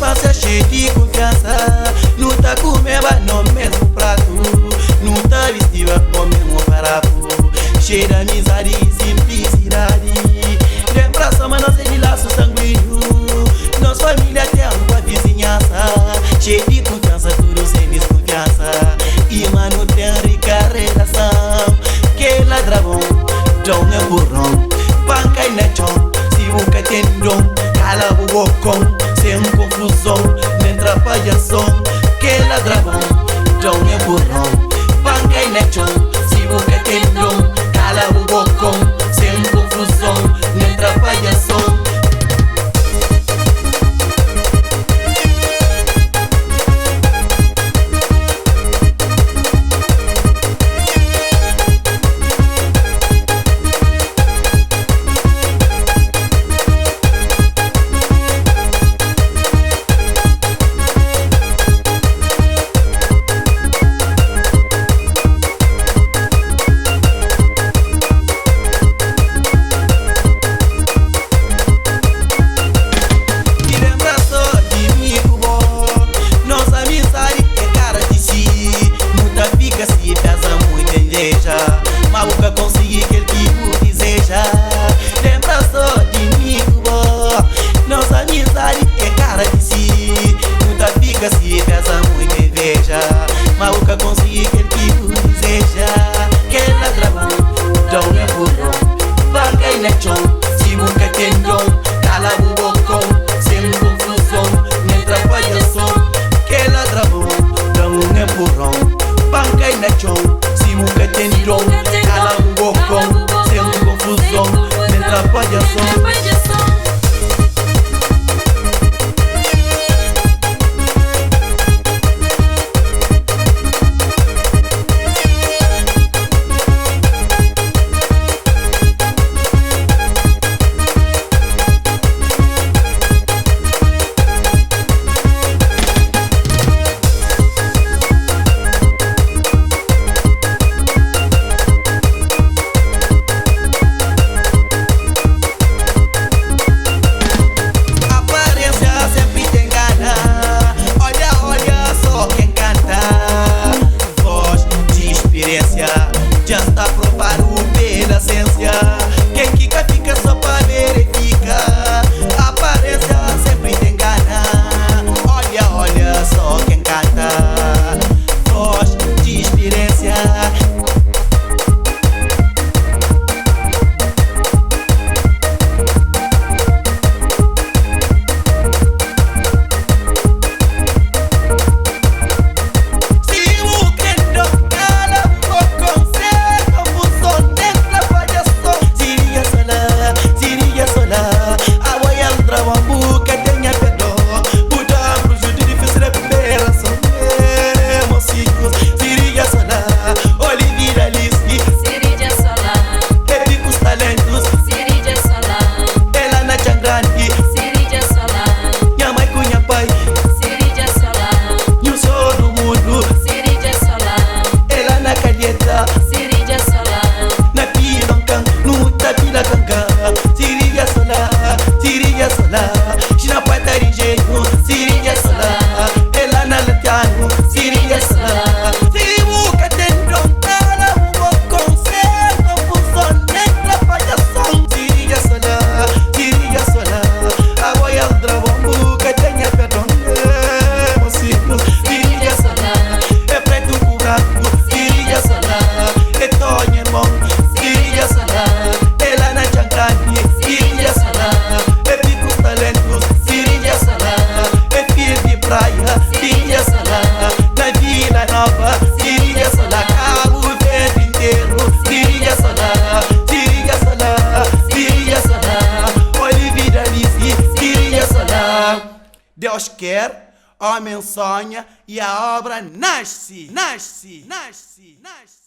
infância cheia de confiança. Não tá comendo no mesmo prato, não tá vestindo no mesmo parapo. Cheio de amizade e simplicidade. Lembrança, mas nós é de laço sanguíneo. Nossa família tem uma vizinhança. Cheio de confiança, tudo sem desconfiança. E mano tem rica relação. Que ladrão, dom é burrão. Banca e nechão, se nunca tem dom. Cala o bocão, sem confusão, nem atrapalhação. Que ladrão, dom é burrão. Banca e nechão, se nunca tem dom. Cala o bocão, sem confusão, nem atrapalhação. Maluca conseguir aquele que o deseja. Lembra só de mim, boa. Nossa amizade é cara de si. Muita fica se pesa muita inveja. Maluca conseguir aquele que o deseja. Que ladrão, dom é burrão. Banca e nechão, se nunca tem dom. Cala o bocão, sem confusão, nem atrapalhação. Que ladrão, dom é burrão. Banca e nechão, se nunca tem dom. Cala o bocão, sem confusão, nem atrapalhação. Já está provado pela ciência. Quem quica fica só pra verificar. A aparência sempre te engana. Olha, olha só quem canta. Voz de experiência. Deus quer, homem sonha e a obra nasce, nasce, nasce, nasce.